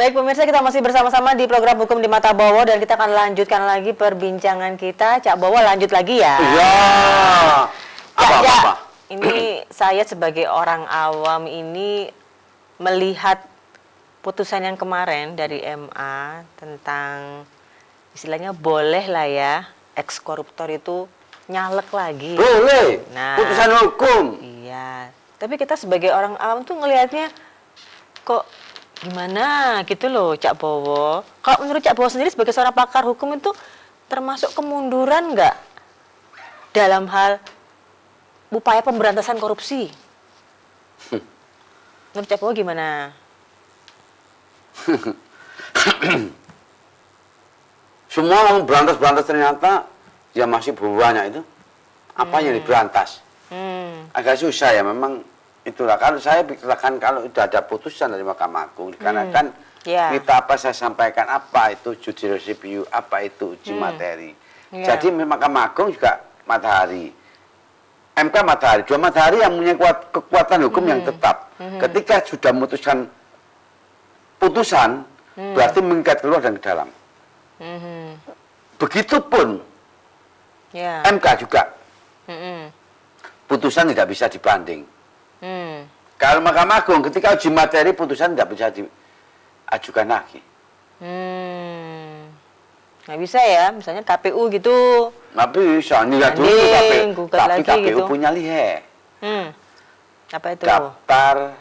Baik pemirsa, kita masih bersama-sama di program Hukum di Mata Bowo dan kita akan lanjutkan lagi perbincangan kita. Cak Bowo lanjut lagi ya. Iya. Apa? Ini saya sebagai orang awam ini melihat putusan yang kemarin dari MA tentang istilahnya boleh lah ya ex-koruptor itu nyalek lagi. Boleh. Nah, putusan hukum. Iya. Tapi kita sebagai orang awam tuh ngelihatnya kok gimana gitu loh Cak Bowo. Kalau menurut Cak Bowo sendiri sebagai seorang pakar hukum itu termasuk kemunduran nggak dalam hal upaya pemberantasan korupsi? Menurut Cak Bowo gimana? Semua berantas ternyata ya masih banyak itu. Apa yang diberantas? Agak susah ya memang. Itulah kalau saya pikirkan kalau sudah ada putusan dari Mahkamah Agung dikarenakan kita apa saya sampaikan apa itu judicial review, apa itu uji materi. Jadi Mahkamah Agung juga matahari, MK matahari, dua matahari yang punya kekuatan hukum yang tetap. Ketika sudah memutuskan putusan berarti mengikat keluar dan ke dalam. Begitupun MK juga putusan tidak bisa dibanding. Kalau Mahkamah Agung ketika uji materi putusan tidak bisa diajukan lagi. Nggak bisa ya, misalnya KPU gitu. Nggak bisa, nilai dulu KPU. Tapi KPU gitu. Punya lihe. Apa itu? Daftar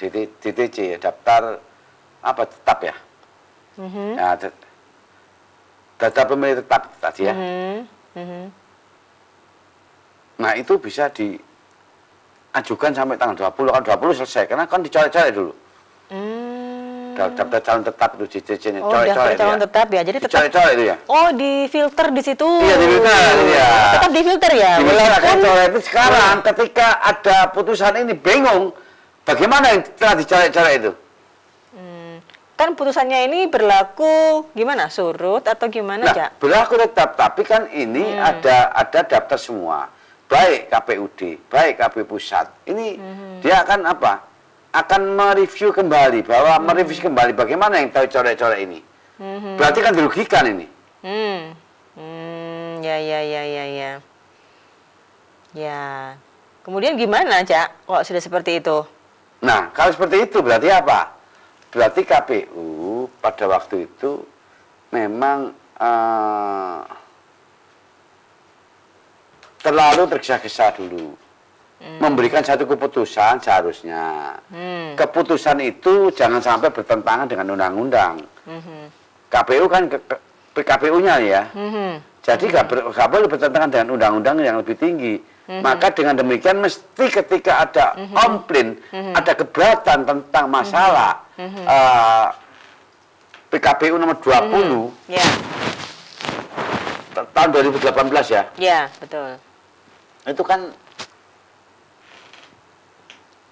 DTC, daftar apa tetap ya? Nah, daftar pemilih tetap tadi ya. Nah itu bisa diajukan sampai tanggal 20, kan 20 selesai, karena kan dicolek-colek dulu. Daftar calon tetap itu DTC-nya, daftar calon tetap ya, jadi tetap dicolek-colek itu ya. Oh, difilter di situ. Iya, difilter ya. Tetap difilter ya. Walaupun itu sekarang ketika ada putusan ini bingung, bagaimana yang telah dicolek-colek itu? Kan putusannya ini berlaku gimana? Surut atau gimana, Nah, Cak? berlaku tetap, tapi kan ini ada daftar semua. Baik KPUD, baik KPU Pusat. Ini dia akan apa? Akan mereview kembali, mereview kembali bagaimana yang tahu colek-colek ini. Berarti kan dirugikan ini. Ya. Ya. Kemudian gimana, Cak? Kok sudah seperti itu? Nah, kalau seperti itu berarti apa? Berarti KPU pada waktu itu memang terlalu tergesa-gesa dulu. Memberikan satu keputusan seharusnya. Keputusan itu jangan sampai bertentangan dengan undang-undang. KPU kan PKPU-nya ya. Jadi nggak boleh bertentangan dengan undang-undang yang lebih tinggi. Maka dengan demikian mesti ketika ada komplain, ada keberatan tentang masalah PKPU nomor 20 tahun 2018 ya. Iya, betul. Itu kan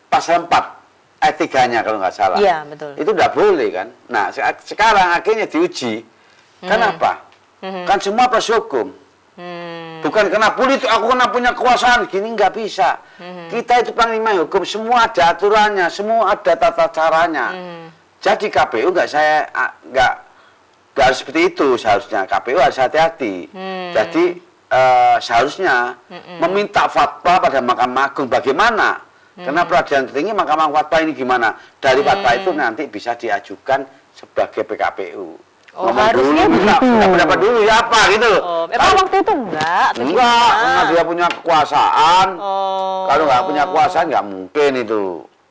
pasal 4 ayat 3-nya kalau nggak salah. Iya, betul. Itu nggak boleh kan. Nah, sekarang akhirnya diuji. Kenapa? Kan semua proses hukum. Bukan karena politik, aku kena punya kekuasaan, gini nggak bisa. Kita itu panglima hukum, semua ada aturannya, semua ada tata caranya. Jadi KPU nggak harus seperti itu seharusnya. KPU harus hati-hati. Jadi seharusnya meminta fatwa pada Mahkamah Agung bagaimana. Karena peradilan tertinggi Mahkamah Fatwa ini gimana? Dari fatwa itu nanti bisa diajukan sebagai PKPU. Oh, harusnya begitu. Pendapat dulu ya apa gitu loh. Emang waktu itu enggak? Karena dia punya kekuasaan. Kalau nggak punya Oh. kekuasaan nggak mungkin itu.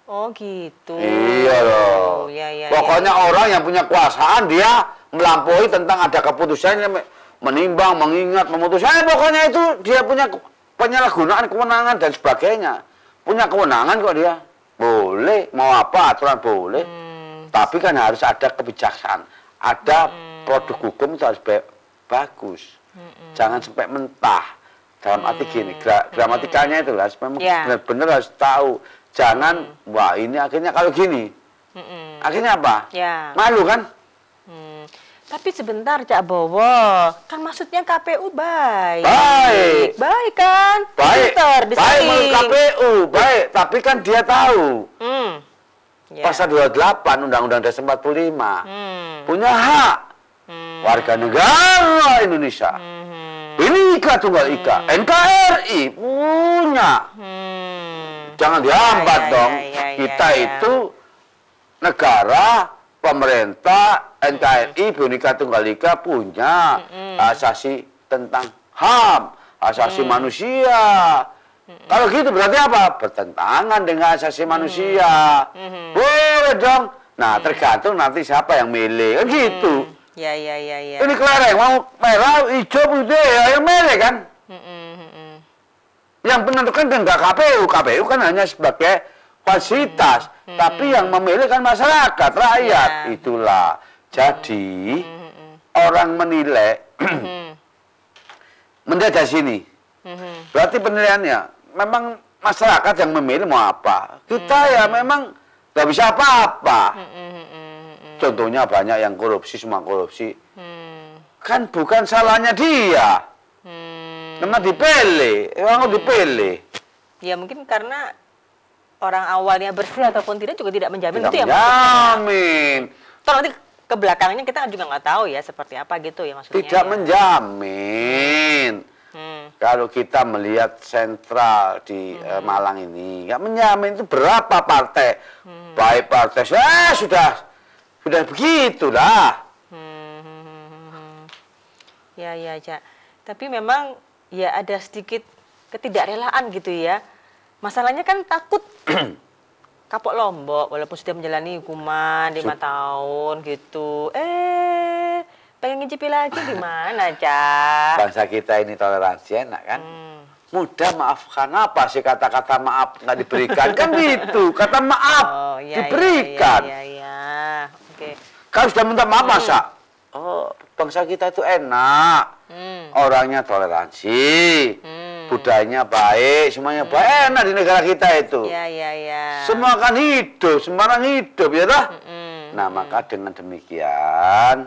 Oh gitu. Iya loh. Ya, Pokoknya orang yang punya kekuasaan dia melampaui tentang ada keputusannya, menimbang, mengingat, memutuskan. Pokoknya itu dia punya penyalahgunaan kewenangan dan sebagainya. Punya kewenangan kok dia. Boleh, mau apa aturan boleh. Tapi kan harus ada kebijaksanaan. Ada produk hukum itu harus bagus. Jangan sampai mentah. Dalam arti gini, gramatikanya itu harus memang benar-benar harus tahu. Jangan, wah ini akhirnya kalau gini. Akhirnya apa? Malu kan? Tapi sebentar Cak Bowo, kan maksudnya KPU baik. Baik kan? Baik menurut KPU, baik. Tapi kan dia tahu. Pasal 28 Undang-Undang Dasar 45 punya hak warga negara Indonesia. Bineka Tunggal Ika, NKRI punya. Jangan dihambat dong. Kita itu negara, pemerintah, NKRI, Bineka Tunggal Ika punya asasi tentang HAM, asasi manusia. Kalau gitu berarti apa? Bertentangan dengan asasi manusia. Boleh dong. Nah, tergantung nanti siapa yang milih. Kan gitu. Ya. Ini kelereng, mau merah, hijau, putih, ya yang milih kan. Yang menentukan kan nggak KPU. KPU kan hanya sebagai fasilitas. Tapi yang memilih kan masyarakat, rakyat. Itulah. Jadi, orang menilai, melihat dari sini. Berarti penilaiannya, memang masyarakat yang memilih mau apa. Kita ya memang nggak bisa apa-apa. Contohnya banyak yang korupsi, semua korupsi. Kan bukan salahnya dia. Memang dipilih, emang dipilih. Ya mungkin karena orang awalnya bersih ataupun tidak juga tidak menjamin Tidak itu ya. menjamin. Toh nanti ke belakangnya kita juga nggak tahu ya seperti apa gitu ya maksudnya. Tidak ya. menjamin. Kalau kita melihat sentral di Malang ini, nggak menjamin itu berapa partai. Baik partai, sudah begitulah. Ya, Cak. Tapi memang ya ada sedikit ketidakrelaan gitu ya. Masalahnya kan takut kapok Lombok walaupun sudah menjalani hukuman 5 tahun gitu. Pengen ngicipi lagi gimana, Cak? Bangsa kita ini toleransi enak kan? Mudah maafkan, apa sih kata-kata maaf nggak diberikan? Kan gitu, kata maaf diberikan. Iya. Oke. Kalau sudah minta maaf masa? Oh, bangsa kita itu enak. Orangnya toleransi. Budayanya baik, semuanya baik, enak di negara kita itu. Iya. Semua kan hidup, sembarang hidup, ya toh? Nah, maka dengan demikian,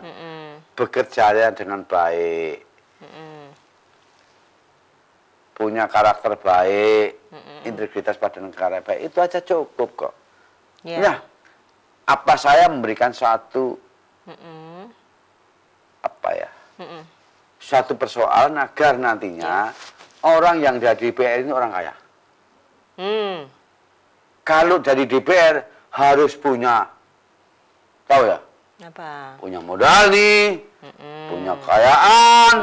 bekerja dengan baik, punya karakter baik, integritas pada negara baik, itu aja cukup kok. Ya, apa saya memberikan suatu suatu persoalan agar nantinya orang yang dari DPR ini orang kaya. Kalau dari DPR harus punya, tahu ya? Apa? Punya modal nih, punya kekayaan,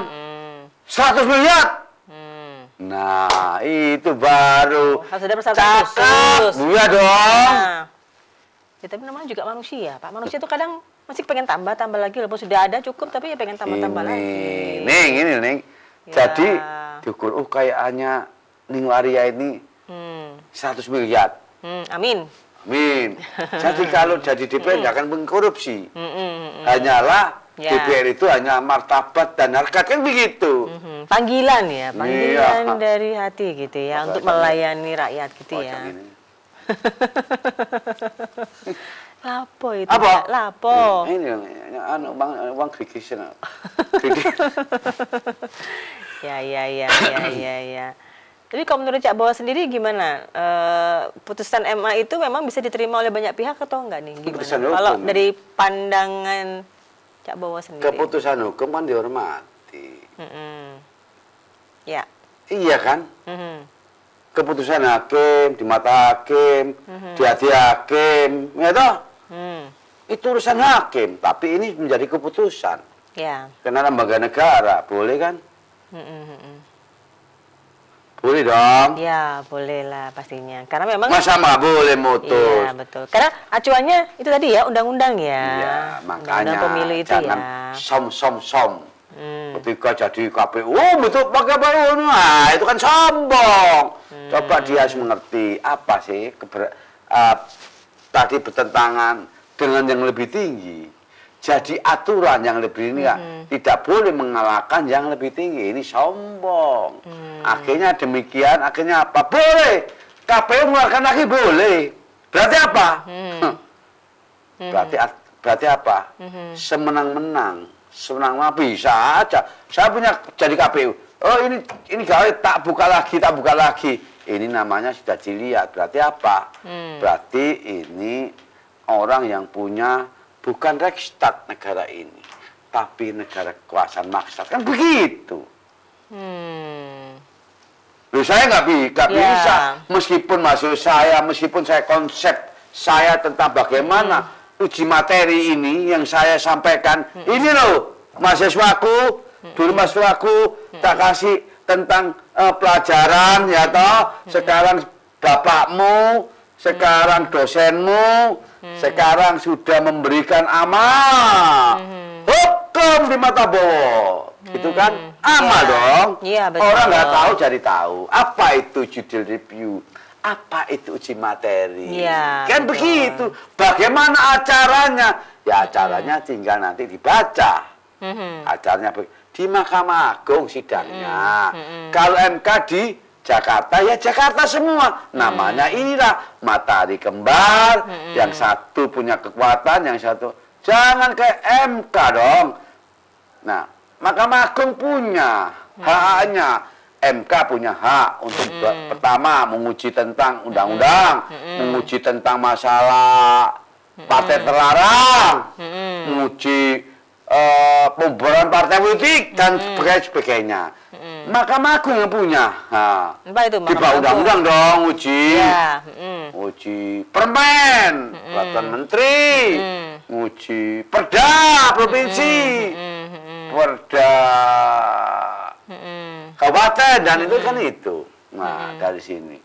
100 miliar. Nah, itu baru harus ada persyaratan cakep. khusus. Iya dong. Nah, ya, tapi namanya juga manusia, Pak. Manusia itu kadang masih pengen tambah lagi, walaupun sudah ada cukup, tapi ya pengen tambah lagi. Ning. Ya. Jadi diukur, kayaknya Ning Waria ini 100 miliar. Amin. Jadi kalau jadi DPR nggak akan mengkorupsi. Hanyalah DPR itu hanya martabat dan harkat, kan begitu. Panggilan ya, panggilan dari hati gitu ya, untuk melayani rakyat gitu ya. Lapo itu. Apa? Lapo. Ini bang krikisin. Ya. Tapi kalau menurut Cak Bowo sendiri gimana? Putusan MA itu memang bisa diterima oleh banyak pihak atau enggak nih? Gimana? Kalau dari pandangan Cak Bowo sendiri. Keputusan hukum kan dihormati. Ya. Iya kan? Keputusan hakim, di mata hakim, di hati hakim, ya toh? Itu urusan hakim, tapi ini menjadi keputusan. Ya. Karena lembaga negara, boleh kan? Boleh dong. Ya, boleh lah pastinya. Karena memang masa nggak boleh mutus? Iya, betul. Karena acuannya itu tadi ya, undang-undang ya. Iya, makanya undang pemilu itu jangan ya. som. Ketika jadi KPU, betul pakai baru, nah itu kan sombong. Coba dia harus mengerti apa sih tadi bertentangan dengan yang lebih tinggi. Jadi aturan yang lebih ini tidak boleh mengalahkan yang lebih tinggi. Ini sombong. Akhirnya demikian, akhirnya apa? Boleh. KPU mengeluarkan lagi boleh. Berarti apa? Berarti apa? Semenang-menang. Semenang-menang bisa aja. Saya punya jadi KPU. Oh ini gawe tak buka lagi. Ini namanya sudah dilihat. Berarti apa? Berarti ini orang yang punya bukan Reichstag negara ini, tapi negara kekuasaan maksat. Kan begitu. Loh, saya nggak bisa, meskipun maksud saya, meskipun saya konsep saya tentang bagaimana uji materi ini yang saya sampaikan, ini loh mahasiswaku, dulu mahasiswaku tak kasih tentang pelajaran ya toh, sekarang bapakmu, sekarang dosenmu, sekarang sudah memberikan amal, hukum di mata Bowo, gitu kan? Amal dong. Orang nggak tahu jadi tahu. Apa itu judicial review? Apa itu uji materi? Kan betul. Begitu. Bagaimana acaranya? Ya acaranya tinggal nanti dibaca. Acaranya di Mahkamah Agung sidangnya. Kalau MK di Jakarta, ya Jakarta semua. Namanya inilah matahari kembar. Yang satu punya kekuatan, yang satu jangan ke MK dong. Nah, Mahkamah Agung punya haknya, MK punya hak untuk pertama menguji tentang undang-undang, menguji tentang masalah partai terlarang, menguji pembubaran partai politik dan sebagainya. Mahkamah Agung yang punya. Nah, di bawah undang-undang dong uji, uji permen, peraturan menteri, uji perda provinsi. Perda kabupaten dan itu kan itu. Nah, dari sini.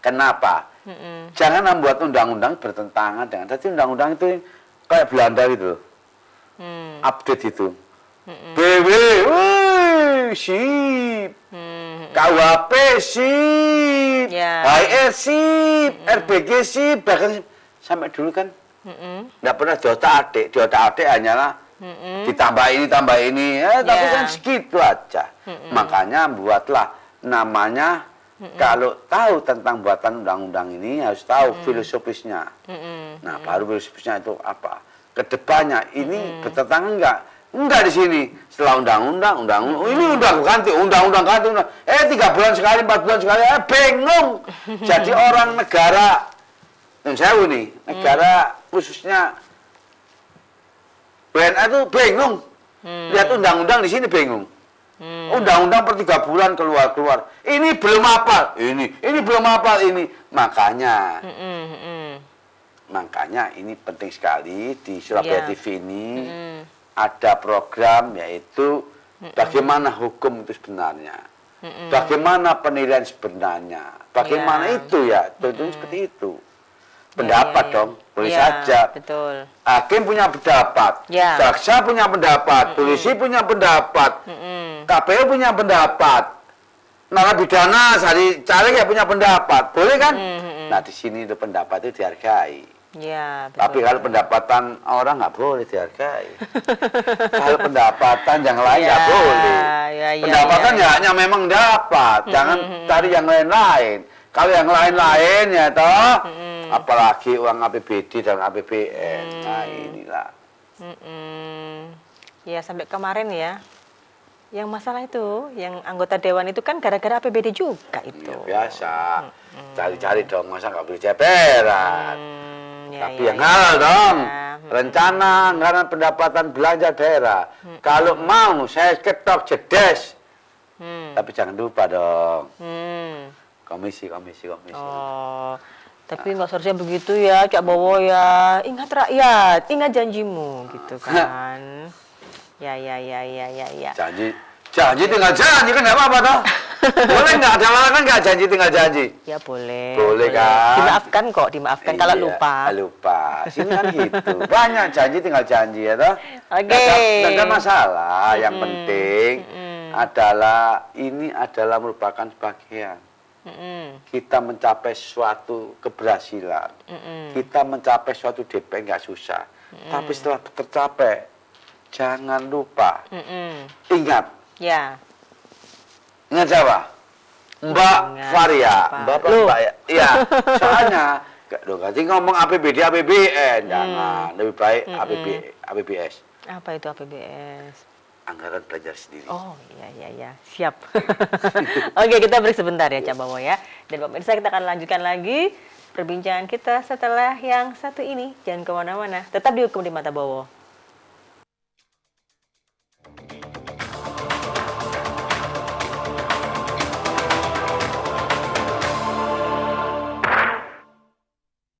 Kenapa? Jangan membuat undang-undang bertentangan dengan. Tadi undang-undang itu kayak Belanda gitu. Update itu. BW, sip. KUHP sip. HIS sip. RBG sip. Bahkan sampai dulu kan nggak pernah diotak-atik. Diotak-atik hanyalah ditambah ini, tambah ini, tapi kan segitu aja. Makanya buatlah namanya, kalau tahu tentang buatan undang-undang ini harus tahu filosofisnya. Nah, baru filosofisnya itu apa? Kedepannya ini bertentangan enggak? Enggak di sini. Setelah undang-undang, ini udah ganti, undang-undang ganti, 3 bulan sekali, 4 bulan sekali, bingung. Jadi orang negara, saya nih, negara khususnya BNN itu bingung. Lihat undang-undang di sini bingung. Undang-undang per 3 bulan keluar. Ini belum apa, ini belum apa, ini. Makanya ini penting sekali di Surabaya TV ini ada program yaitu bagaimana hukum itu sebenarnya. Bagaimana penilaian sebenarnya. Bagaimana itu ya, tentunya seperti itu. Pendapat dong, boleh saja. Betul. Hakim punya pendapat, jaksa punya pendapat, polisi punya pendapat, KPU punya pendapat, narapidana caleg ya punya pendapat, boleh kan? Nah di sini itu pendapat itu dihargai. Betul. Tapi kalau pendapatan orang nggak boleh dihargai. Kalau pendapatan yang lain nggak boleh. Pendapatan hanya memang dapat, jangan cari yang lain-lain. Kalau yang lain-lain ya toh. Apalagi uang APBD dan APBN. Nah inilah. Ya sampai kemarin ya, yang masalah itu, yang anggota dewan itu kan gara-gara APBD juga itu. Ya, biasa. Cari-cari dong, masa nggak beli ceperan. Tapi yang halal dong. Rencana anggaran pendapatan belanja daerah. Kalau mau saya ketok jedes. Tapi jangan lupa dong. Komisi. Oh. Tapi nggak seharusnya begitu ya, Cak Bowo ya. Ingat rakyat, ingat janjimu, gitu kan. Ya. Janji tinggal janji kan nggak apa-apa toh. Boleh nggak? Ada larangan nggak janji tinggal janji? Ya boleh. Boleh kan? Dimaafkan kok, dimaafkan kalau lupa. Lupa. Sini kan gitu. Banyak janji tinggal janji ya toh. Oke. Nggak ada masalah. Yang penting adalah ini adalah merupakan bagian. Kita mencapai suatu keberhasilan, kita mencapai suatu DP nggak susah, tapi setelah tercapai jangan lupa ingat, ingat siapa? Mbak Varia, Mbak ya, iya. Soalnya ganti ngomong APBD, APBN, jangan, lebih baik APBS. Apa itu APBS? Anggaran belajar sendiri. Oh iya, siap. Oke, kita break sebentar ya Cak Bowo ya. Dan pemirsa kita akan lanjutkan lagi perbincangan kita setelah yang satu ini. Jangan kemana-mana, tetap dihukum di mata Bowo.